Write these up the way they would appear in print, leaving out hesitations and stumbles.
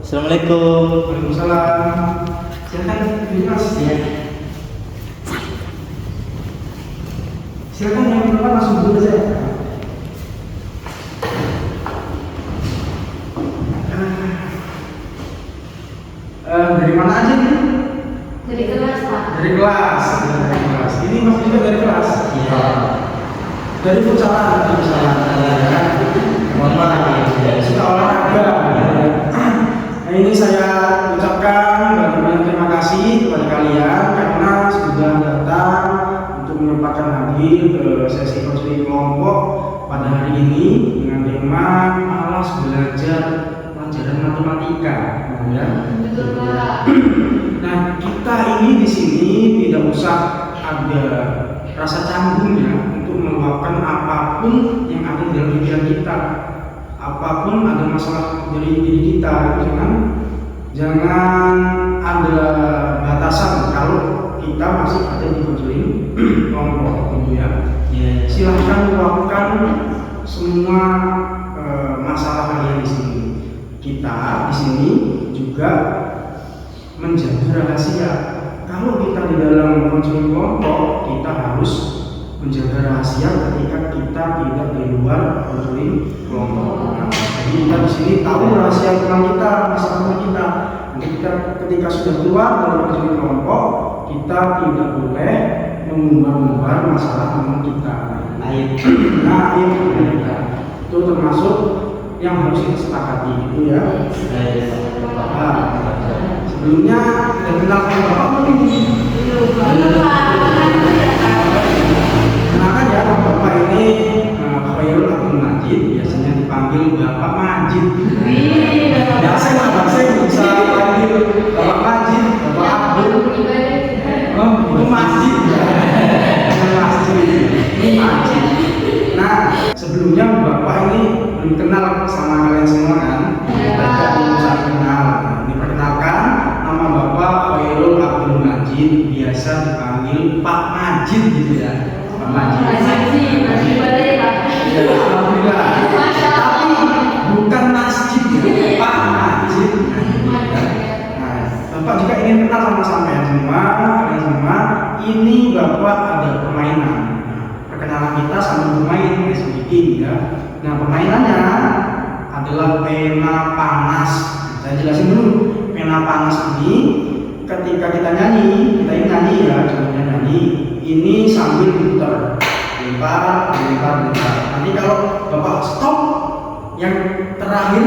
Assalamualaikum. Waalaikumsalam. Silakan ini Mas. Ya. Silakan yang pertama langsung dulu saja. Dari mana aja nih? Dari kelas, Pak. Dari kelas. Dari kelas. Ini Mas juga dari kelas. Iya. Dari futsalan, ya. Mohon maaf ya. Suka olahraga. Nah, ini saya ucapkan banyak terima kasih kepada kalian karena sudah datang untuk menyempatkan hadir ke sesi konseling kelompok pada hari ini dengan tema malas belajar pelajaran matematika. Ya. Betul, Pak. Nah, kita ini di sini tidak usah ada rasa canggung ya untuk meluapkan apapun yang ada di dalam pikiran kita, apapun ada masalah dari diri kita, jangan ada batasan kalau kita masih ada di konseling kelompok, gitu ya. Silahkan luapkan semua masalah kalian di sini. Kita di sini juga menjaga rahasia. Kalau kita di dalam konseling kelompok, kita harus menjaga rahasia ketika kita tidak di luar konseling kelompok. Nah, jadi kita di sini tahu rahasia tentang kita, masalah kita. Nanti kita ketika sudah keluar dari konseling kelompok, kita tidak boleh mengumbar-umbar masalah tentang kita. Nah, itu termasuk yang harus kita sepakati, itu ya. Nah, sebelumnya sudah kenal sama Bapak belum? Kenalkan ya, Bapak ini Khairul Abdul Majid, biasanya dipanggil Bapak Majid. Biasa nggak bisa panggil Bapak Majid, Bapak Abdul. Oh, itu Majid ya. Ini Majid. Nah, sebelumnya Bapak ini belum kenal sama kalian semua kan? Kita belum saling kenal. Diperkenalkan, nama Bapak Khairul Abdul Majid, biasa dipanggil Pak Majid gitu ya. Pak Majid. Ya, alhamdulillah. Tapi bukan masjid ya, Pak Majid. Nah, Bapak juga ingin kenal sama sampean semua, kalian semua. Ini Bapak ada permainan. Perkenalan kita sambil bermain, sedikit ya. Nah, permainannya adalah pena panas. Saya jelasin dulu. Pena panas ini ketika kita nyanyi, kita ini nyanyi ya, contohnya nyanyi. Ini sambil putar, lempar. Nanti kalau Bapak stop, yang terakhir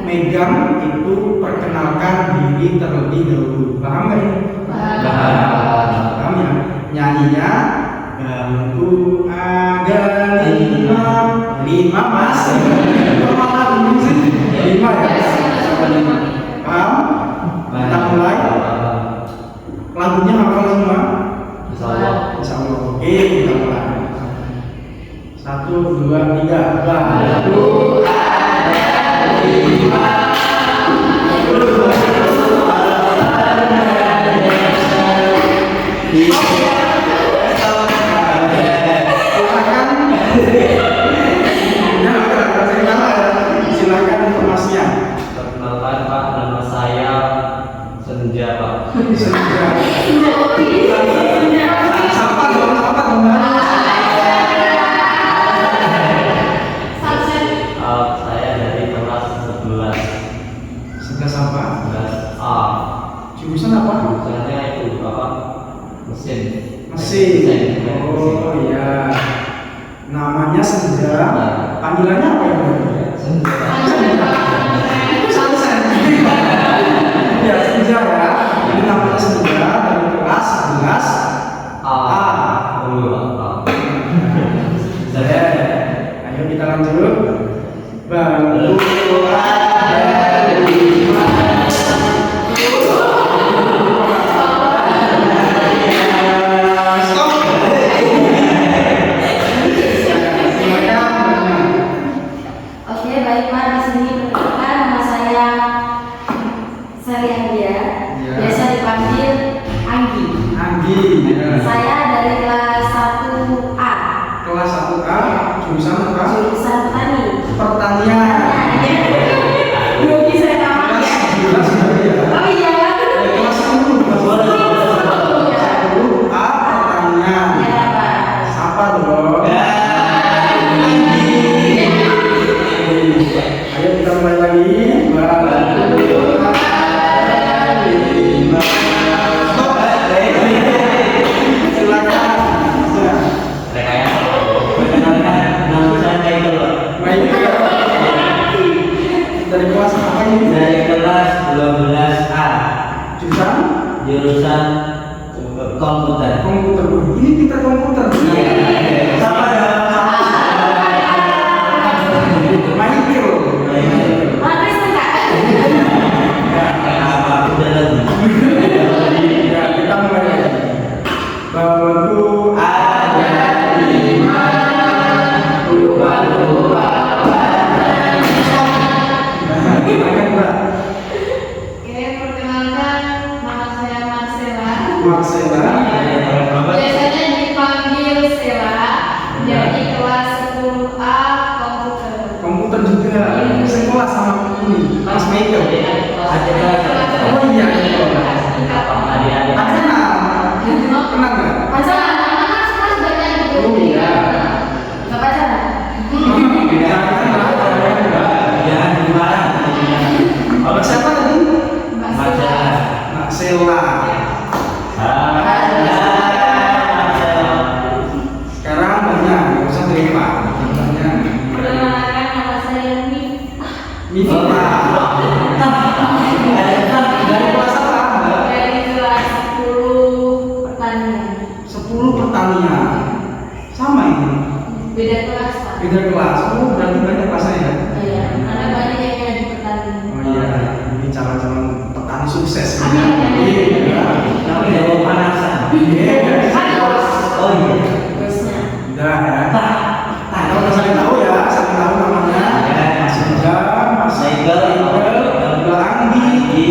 megang itu perkenalkan diri terlebih dahulu. Paham nggak ini? Paham ya? Nyanyinya bangku ada lima mas. Lima ya. Paham? Kita mulai. Lagunya hafal semua? Insya Allah. Oke, kita mulai. 1, 2, 3. Bangku ada lima. Silakan informasinya. Perkenalkan Pak, nama saya Senja Pak. Senja. Sapa dong. Saya dari kelas 11. Senja apa? 11A. Jurusan apa? Jurusannya itu apa? Mesin. Oh iya. Namanya Senja. Panggilannya apa ya? Senja. Sunset. Ya, Senja ya. Ini namanya Senja dari kelas 11 A. Ayo kita lanjut. Bangku ada lima. Stop. Oke, baik Pak. Di sini perkenalkan nama saya dari kelas 12A Jurusan jurusan komputer. komputer. Ini kita komputer. Iya. Sama ya. Michael. Matris enggak? Kenapa udah lagi? Ya, kita mulai lagi. Bahwa Ada lima dua. gimana Mbak? Oke, perkenalkan nama saya Marcella. Marcella. Biasanya dipanggil Sela. Jadi kelas 10A komputer. Komputer juga. Sekolah sama ini. Mas Michael. Ada kelas. Oh iya. Adik-adik. Tak kenal. Kenal nggak? Pacaran, karena kan sekarang banyak gitu. Oh iya. Nggak pacaran? Ya, kenal. Jangan dimarah. Kalau siapa tadi? Marcella. Marcella. Sekarang banyak, nggak usah terima. Banyak. Perkenalkan nama saya Mifta. Dari kelas apa? dari kelas 10 pertanian. 10 pertanian. Sama ini. Beda kelas Pak. Beda kelas. Oh, berarti banyak kelasnya ya? Iya, karena banyak yang jadi pertanian. Oh iya, ini calon-calon petani sukses. Amin. Iya. Tapi jawab panasan. Iya. Oh iya. Bosnya. Udah ya. Kalau udah saling tahu ya, saling tahu namanya. Mas Ija, Mas Michael. Mbak Andi,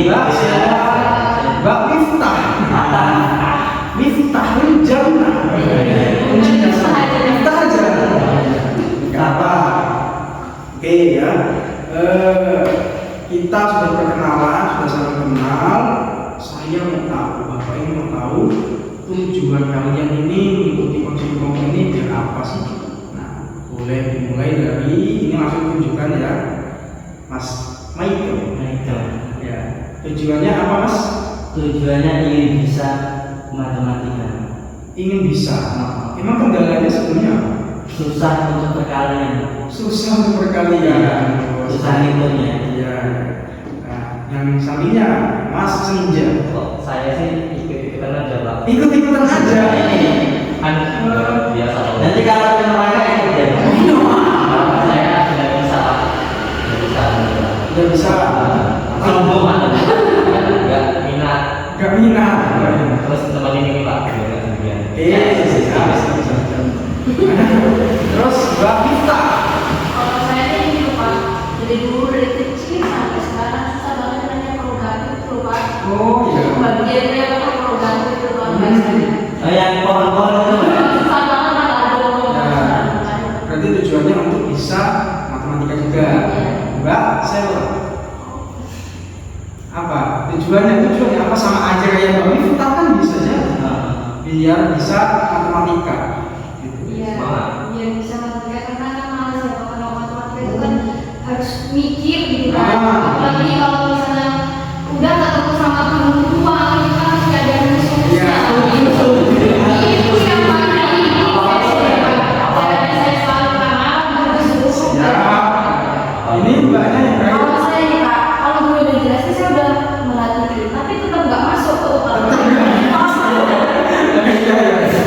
Mbak Sheila, Mbak Miftah. Miftah Wijana. Kuncinya sama. Miftah aja. Gak apa. Oke ya. Kita sudah perkenalan, sudah saling kenal. Saya mau tahu, Bapak ini mau tahu tujuan kalian ini mengikuti konsul ini biar apa sih? Nah, boleh dimulai dari ini langsung tunjukkan ya, Mas Michael. Ya, tujuannya apa Mas? Tujuannya ingin bisa matematika. Ingin bisa. Emang kendalanya sebenarnya apa? Susah untuk perkalian. Susah untuk perkalian. Susah ngitungnya. Iya. Nah, yang sampingnya Mas Senja. Kok saya sih ikut-ikutan aja Pak. Ikut-ikutan aja. Kan biasa. Nanti kalau neraka ikut ya. Saya sudah bisa Pak. Sudah bisa. Udah bisa. Sombong atau nggak minat. Gak minat. Terus teman ini Pak. Biar kemudian. Terus Mbak Mifta. Kalau saya ini gitu Pak, dari dulu dari kecil sampai sekarang susah banget nanya program itu Pak. Oh iya. Bagiannya apa program itu Pak biasanya. Oh yang pohon-pohon itu Pak. Susah banget Pak ada Nah, berarti tujuannya untuk bisa matematika juga. Mbak Sheila. Apa? Tujuannya apa sama aja kayak Mbak Mifta kan bisa aja. Biar bisa matematika. Gitu. Iya, Semangat. biar bisa matematika karena kan malas ya Pak, kalau matematika itu kan harus mikir gitu kan. Apalagi kalau misalnya udah ketemu sama guru tua, itu kan harus ada rumus-rumusnya. Iya. Itu yang paling ini saya selalu kenal rumus-rumus. Ya. Ini mbaknya yang kayak Kalau saya nih Pak, kalau guru udah jelasin saya udah melatih, tapi tetap nggak masuk ke otak.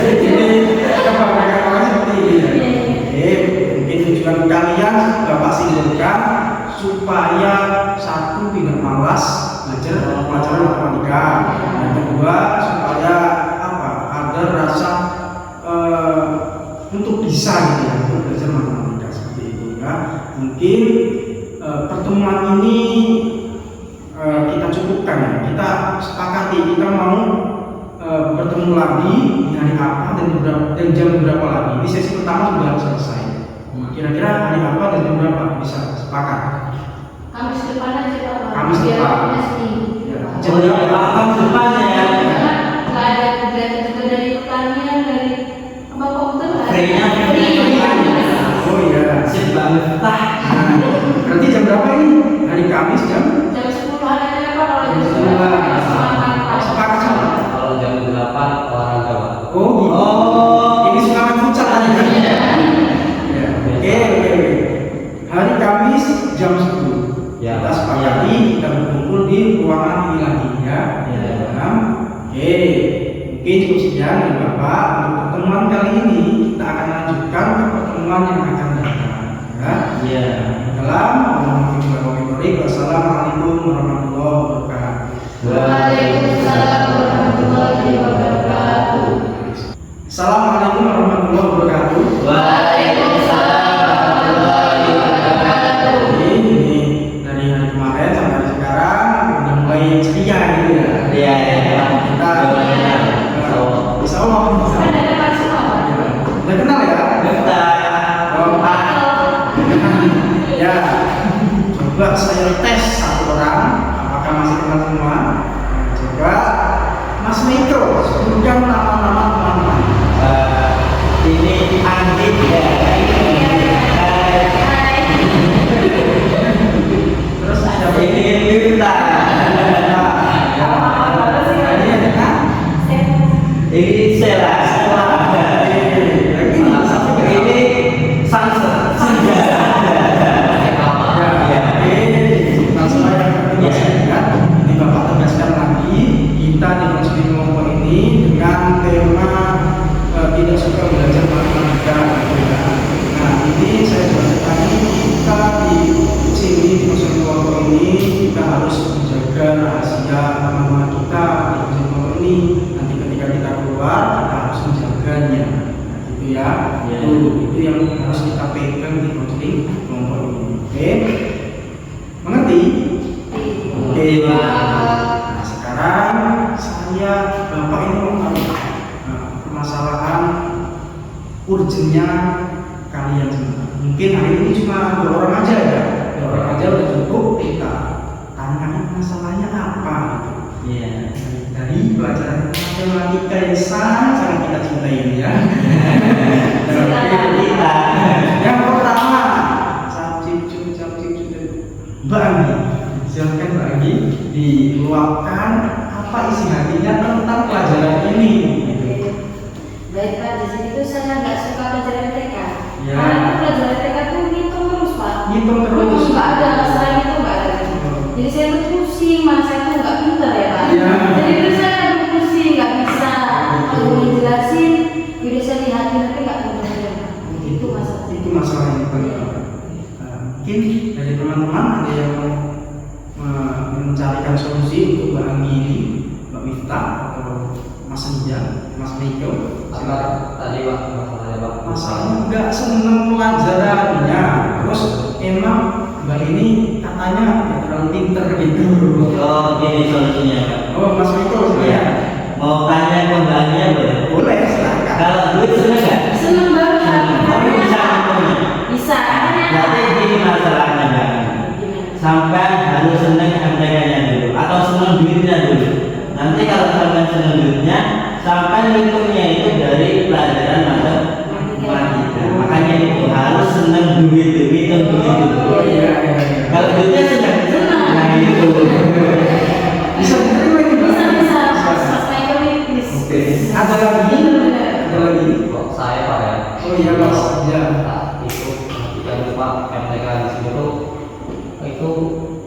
ini kebanyakan seperti ini. Oke, mungkin tujuan kalian Bapak simpulkan supaya satu tidak malas belajar pelajaran matematika. Yang kedua supaya apa? Ada rasa untuk bisa gitu ya, untuk belajar matematika seperti itu ya. Mungkin pertemuan ini kita cukupkan ya. Kita sepakati kita mau bertemu lagi di hari apa dan jam berapa lagi. Ini sesi pertama sudah selesai. Kira-kira hari apa dan jam berapa bisa sepakat? Kamis depan aja Pak. Kamis Biar depan. punya seminggu. Ya. Oh iya Pak, depannya ya. Karena nggak ada kegiatan juga dari pertanian, dari apa komputer nggak ada. Free-nya, Oh iya. Sip banget. Nah, berarti jam berapa ini? Hari Kamis jam? Jam 10 hari apa kalau jam 10 semangat Pak. Sepakat sama. Kalau jam 8 olahraga Pak. Oh gitu. Ini suka main futsal tadi kan? Ya. Oke. Hari Kamis jam 10. Ya. Kita sepakati, kita Bapak, untuk pertemuan kali ini kita akan lanjutkan ke pertemuan yang akan datang. Ya. Iya. Wassalamualaikum warahmatullahi wabarakatuh. Waalaikumsalam warahmatullahi wabarakatuh. Assalamualaikum warahmatullahi wabarakatuh. Waalaikumsalam warahmatullahi wabarakatuh. Ini dari hari kemarin sampai sekarang udah mulai ceria gitu ya. Iya, iya. Kita insya Allah Kan ada depan semua. udah kenal ya. Kita Ya, coba saya tes satu orang, apakah masih kenal semua? Coba Mas Miko, sebutkan nama-nama teman-teman. ini Andi ya. Terus siapa Ini Mirta. Ini Sela. Ini Sansa. Ini Bapak tegaskan lagi, kita di Masjid Kelompok ini dengan tema tidak suka belajar matematika. Nah, ini saya jelaskan lagi, kita di sini di Masjid Kelompok ini kita harus menjaga rahasia nama kita di Masjid Kelompok ini. Nanti ketika kita keluar, kita harus menjaganya. Nah, gitu ya. Ya. Itu yang harus kita pegang di Masjid Kelompok ini. Oke, mengerti? Oke, nah, sekarang Bapak ini mau tahu permasalahan urgennya kalian semua. Mungkin hari ini cuma 2 orang aja ya, 2 orang aja udah cukup. Kita tanyakan masalahnya apa gitu. Iya. Dari pelajaran matematika yang sangat kita cintai ini ya. Kita. Yang pertama, Mbak Anggi, silakan Mbak Anggi diluapkan apa isi hatinya tentang pelajaran ini. Baik Pak, di sini tuh saya nggak suka pelajaran TK. Ya. Karena pelajaran TK tuh ngitung terus Pak. Ngitung terus. Nggak ada masalah itu nggak ada. Jadi saya tuh pusing, mana saya tuh nggak pintar ya Pak. Ya. Jadi itu saya tuh pusing, nggak bisa. Kalau dijelasin, udah saya lihatin tapi nggak bisa. Itu masalah. Itu masalah yang paling mungkin dari teman-teman ada yang mencarikan solusi untuk Mbak Anggi ini, Mbak Miftah atau Mas Anja, Mas Miko. Tadi Pak masalahnya Pak. Masalahnya nggak seneng pelajarannya, terus emang Mbak ini katanya nggak terlalu pinter gitu. Oh, gini solusinya Pak. Oh, Mas Miko Iya. saya Mau tanya kembalinya boleh? boleh silakan. Kalau duit seneng nggak? Seneng banget. Tapi bisa ngomongnya. Bisa. Jadi gini masalahnya Mbak. Sampai harus seneng MTK-nya dulu atau seneng duitnya dulu. Nanti kalau sampai seneng duitnya, sampai hitungnya itu dari pelajaran matematika. Makanya itu harus seneng duit dulu, hitung duit dulu. Oh iya. Kalau duitnya seneng, nah itu. Bisa diterima ini Mbak? Bisa. Mas Michael ini please. Oke. Ada lagi? Ada lagi? Kok saya Pak ya? Oh iya Mas. Ya. Nah, itu kita Pak MTK di sini tuh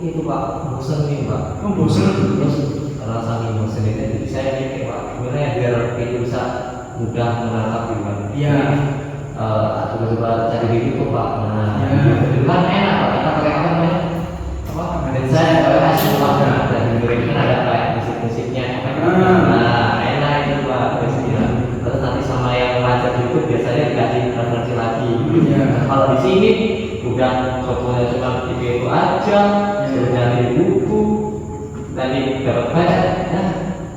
itu Pak bosan nih Pak. Oh bosan. Terus karena saking bosan ini jadi saya mikir Pak gimana ya biar itu bisa mudah menangkap gitu kan. Iya. Coba cari di YouTube Pak. Nah, Ya. itu kan enak Pak. Kita pakai apa namanya? Apa? Dan saya pakai hasil Pak. Nah, dan di YouTube kan ada kayak musik-musiknya. Nah, enak itu Pak. Terus nanti sama yang ngajar di YouTube biasanya dikasih referensi lagi. Iya. Kalau di sini udah fotonya cuma video itu aja, sudah nyari buku, tadi dapat baca, ya,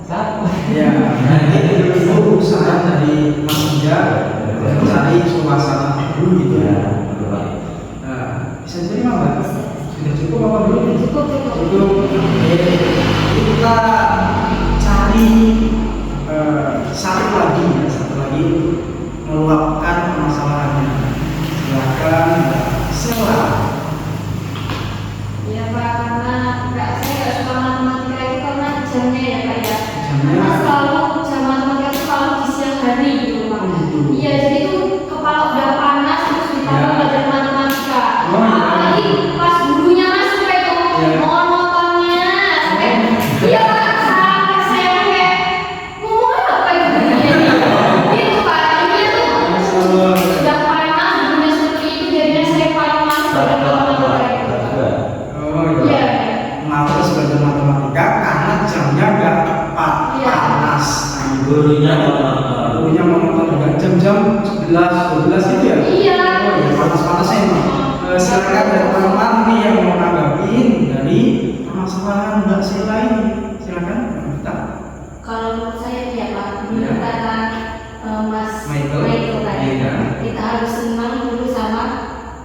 siapa? Ya, nanti dulu saran dari Mas Anja mencari suasana dulu gitu ya. Nah, bisa terima Mbak? Sudah cukup apa belum? Cukup. Cukup. Oke. Kita cari satu lagi untuk meluapkan permasalahannya. Silakan Mbak Sela. Ya Pak, karena saya nggak suka matematika itu karena jamnya ya Pak ya. Jamnya? Karena selalu jam matematika itu selalu di siang hari gitu Pak. Oh, gitu. Iya, jadi itu kepala udah panas terus ditambah Ya. belajar matematika. Oh, iya. Apalagi pas gurunya masuk itu Ya. mohon motornya matematika karena jamnya nggak tepat, Iya. panas. Nah, Gurunya monoton. gurunya monoton juga jam-jam 11, 12 gitu ya? Iya. Oh ya, panas-panasnya emang. Silakan dari teman-teman nih yang mau nanggapin dari permasalahan Mbak Sela ini. Silakan, Mbak Mita. Kalau menurut saya ya Pak, menurut Iya. kata Mas Michael. tadi, Iya. kita harus senang dulu sama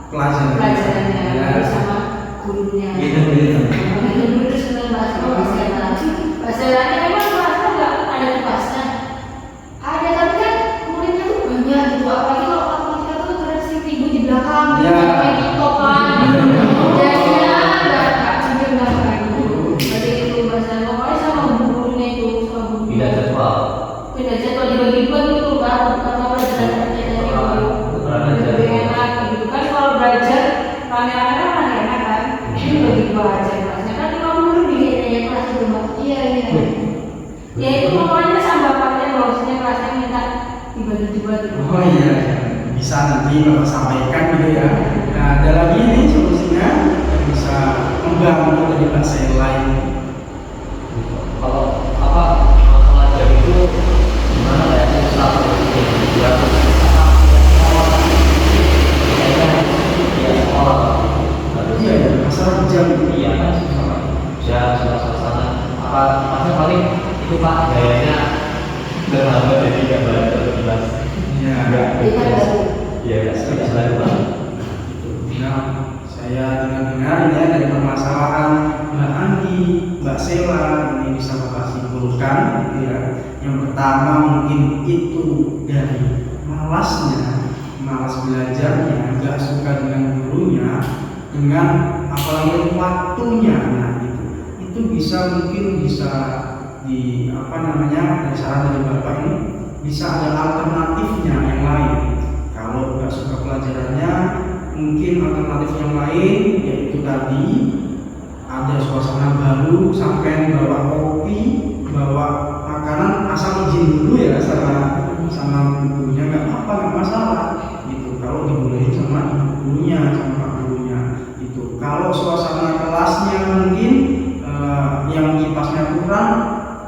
pelajarannya, Ya. dulu sama gurunya. Gitu gitu. Dulu senang bahasa bahasa memang kelasnya nggak ada kepasnya. Ada tapi kan muridnya tuh banyak gitu. Apalagi kalau matematika tuh terus ibu di belakang, Iya. kayak TikTok kan. Jadinya nggak jujur nggak kayak gitu. Jadi itu bahasa pokoknya sama gurunya itu sama guru. Tidak jadwal. Beda jadwal dibagi-bagi gitu kan. Apa pelajarannya dari baru. Lebih enak gitu kan kalau belajar rame-rame kan enak kan. Ini bagi dua aja kelasnya kan 50 lebih kayaknya kelas itu Mbak. Iya. Ya itu pokoknya sama bapaknya bahwasanya kelasnya minta dibagi-bagi. Oh iya, bisa nanti Bapak sampaikan gitu ya. Nah, ada lagi nih solusinya yang bisa membantu dari Mbak Sela ini. Kalau apa masalah jam itu gimana ya? Satu ya Iya, masalah jam. iya kan sama jam sama suasana apa maksudnya paling itu Pak gayanya berhambat jadi nggak balik ke kelas Iya. Kita baru. iya nggak selalu Pak. Nah, saya dengar-dengar ini ya dari permasalahan Mbak Andi, Mbak Sela ini bisa Bapak simpulkan gitu ya. Yang pertama mungkin itu dari malas belajarnya, nggak suka dengan gurunya, dengan apalagi waktunya. Nah, itu bisa mungkin bisa di apa namanya dari saran dari Bapak ini bisa ada alternatifnya yang lain. Kalau nggak suka pelajarannya, mungkin alternatif yang lain yaitu tadi ada suasana baru, sampai bawa kopi, bawa makanan, asal izin dulu ya sama gurunya, nggak apa-apa, nggak masalah gitu. Kalau dibolehin sama gurunya, sama pak gurunya itu. Kalau suasana kelasnya mungkin yang kipasnya kurang,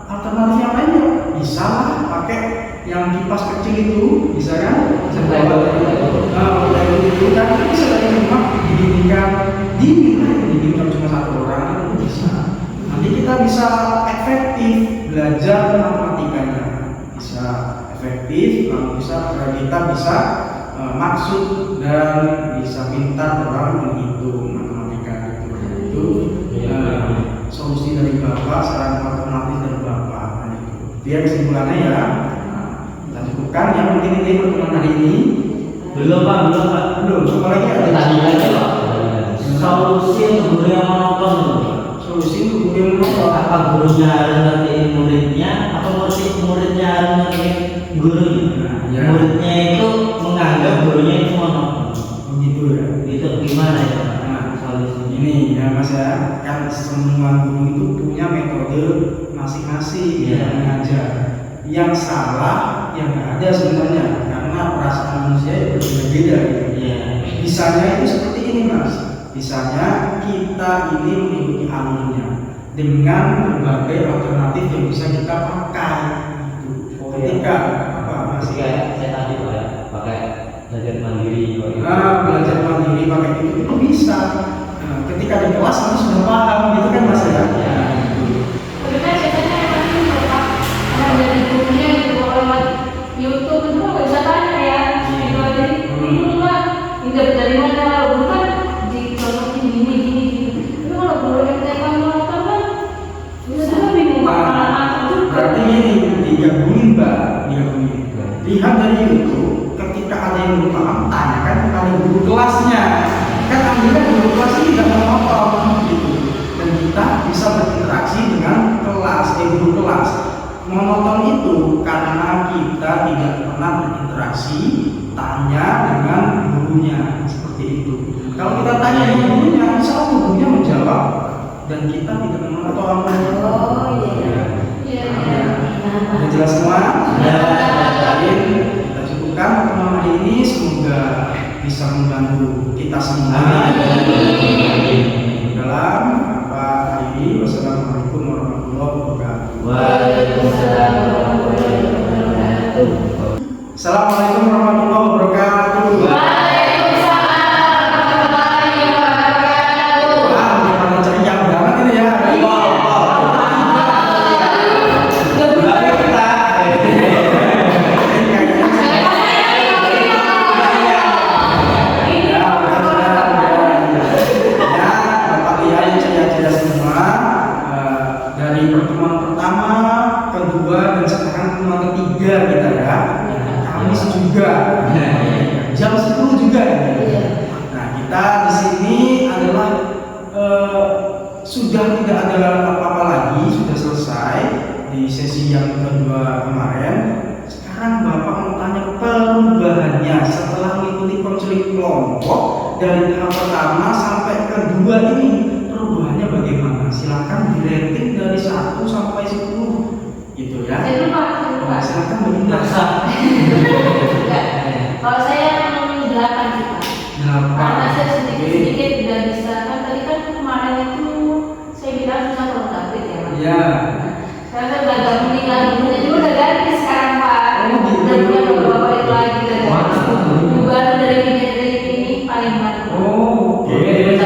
alternatif yang lain ya bisa lah pakai yang kipas kecil itu, bisa kan? Itu kan bisa dari rumah didinginkan cuma satu orang itu bisa. Nanti kita bisa efektif belajar matematikanya, bisa efektif, lalu kita bisa maksud dan bisa pintar dalam menghitung matematika itu. Solusi dari Bapak, saran alternatif dari Bapak. Nah, itu dia kesimpulannya ya. Kita cukupkan ya mungkin ini pertemuan hari ini. Belum Pak. Apalagi ada Tadi aja Pak. Solusi untuk guru yang monoton. solusi untuk guru yang monoton. Apa gurunya harus ngertiin muridnya atau muridnya harus ngertiin gurunya? Ya. Muridnya itu menganggap gurunya itu monoton. Begitu ya. Itu gimana ya Pak? Nah, Solusinya ini ya Mas ya, kan semua guru itu punya metode masing-masing Iya. dalam mengajar. Yang salah yang nggak ada sebenarnya, karena perasaan manusia itu berbeda-beda. Iya. Bisanya itu seperti ini Mas. Bisanya kita ini mengikuti alurnya dengan berbagai alternatif yang bisa kita pakai. Gitu. Ketika apa Mas? Masih kayak saya tadi Pak ya, pakai belajar mandiri. Belajar mandiri pakai itu bisa. Nah, ketika di kelas kamu sudah paham gitu kan Mas ya. Tapi kan biasanya emang ini Bapak ada dari gurunya gitu kalau lewat YouTube itu nggak bisa tanya ya. Itu aja bingung lah. Ini dari mana kalau guru kan dicontohin gini. Tapi kalau guru MTK monoton kan bisa bingung Berarti ini digabungin Mbak, digabungin. Lihat dari YouTube, ketika ada yang belum paham, tanyakan kepada guru kelasnya. Kan ambilnya guru kelas ini tidak monoton gitu. Dan kita bisa berinteraksi dengan guru kelas. Monoton itu karena kita tidak pernah berinteraksi, tanya dengan gurunya seperti itu. Kalau kita tanya dengan gurunya, insya Allah gurunya menjawab dan kita tidak monoton. Oh iya. Sudah jelas semua? Ya. Baik, kita cukupkan pertemuan hari ini. Semoga bisa membantu kita semua dalam apa hari ini. Wassalamualaikum warahmatullahi wabarakatuh. Waalaikumsalam warahmatullahi wabarakatuh. Assalamualaikum warahmatullahi wabarakatuh. Wah, gimana ceria banget ini ya. Dari pertemuan pertama, kedua, dan sekarang pertemuan ketiga kita ya. Kamis juga, jam 10 juga. Nah, kita di sini adalah sudah tidak ada apa-apa lagi, sudah selesai di sesi yang kedua kemarin. Sekarang Bapak mau tanya perubahannya setelah mengikuti konseling kelompok dari tahap pertama sampai kedua ini, perubahannya bagaimana? Silakan di rating dari 1 sampai 10 gitu ya. Saya lupa. Silakan Belinda. Kalau saya 8 sih Pak. Karena saya sedikit tidak bisa, kan tadi kan kemarin itu saya bilang susah kalau tablet ya Pak. Iya. Sekarang saya udah gabung nih lagi, juga udah ganti sekarang Pak. Udah punya beberapa balik lagi udah ganti. Baru dari ini paling baru. Oke.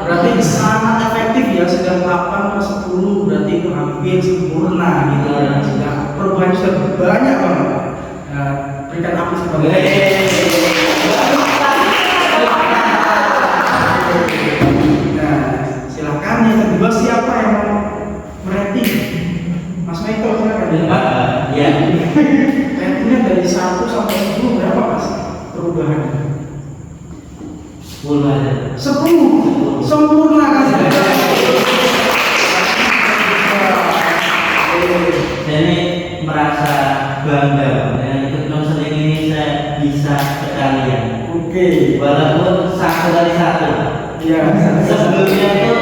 Berarti sangat efektif ya, sudah 8 ke 10 berarti itu hampir sempurna gitu ya. Sudah perubahan sudah banyak banget. Berikan aku sebagai nah, silakan yang kedua siapa yang mau merating? Mas Michael silakan. Ya. Ratingnya dari 1 sampai 10 berapa Mas perubahannya? 10 aja. 10 sempurna kan? Saya ini merasa bangga dengan ikut konseling ini, saya bisa sekalian. Oke. Walaupun 1 kali 1. Iya. Sebelumnya itu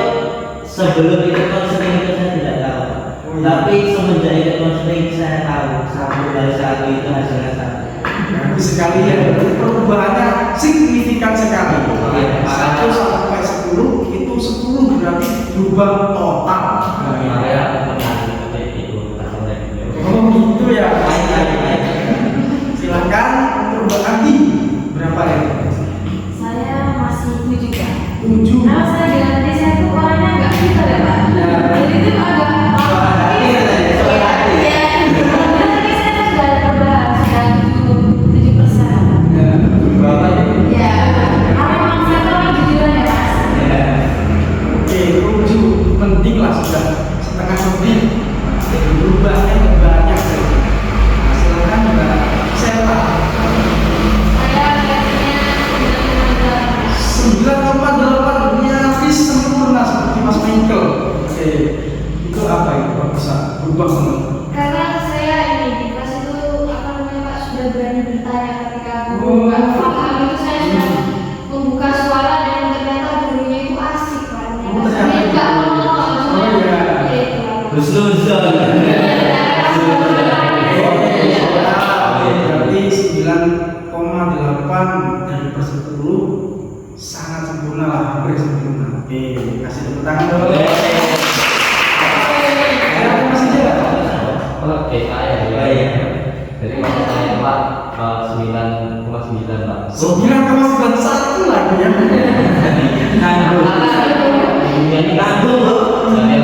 sebelum ikut konseling itu saya tidak tahu. Oh, iya. Tapi semenjak ikut konseling saya tahu 1 kali 1 itu hasilnya 1. Bagus sekali ya, perubahannya signifikan sekali. Iya. 1 sampai 10 itu 10 berarti berubah total. Oh gitu ya. Silakan untuk Mbak Andi berapa ya? Saya masih 7 Pak. 7. Karena saya ganti, saya tuh orangnya nggak pintar ya Pak. Jadi itu agak Iya. Tapi saya sudah ada perubahan, sudah 7%. Berapa ya? Iya. Karena memang saya tuh orang jujuran ya Mas. Oke, 7 penting lah, sudah setengah lebih. Jadi berubahnya banyak. Nah, silakan Mbak Sela. Saya gantinya 9,8 nyaris sempurna seperti Mas Michael. Oke, itu apa itu Pak bisa berubah semua? karena saya ini di kelas itu apa namanya Pak sudah berani bertanya ketika Oh. nggak paham itu saya sudah membuka suara dan ternyata gurunya itu asik Pak. Oh, ternyata Saya nggak gitu. mau Oh, iya. itu Pak. Husnuzon. Berarti 9,8 dari per 10 sangat sempurna lah, hampir sempurna. Oke, kasih tepuk tangan dulu. Ya, masih jalan. Oke, saya Oh, iya. Jadi maksud saya Pak 9,9 Pak. 9,91 lagi ya. Nanggung. Ini Nanggung, Bu. saya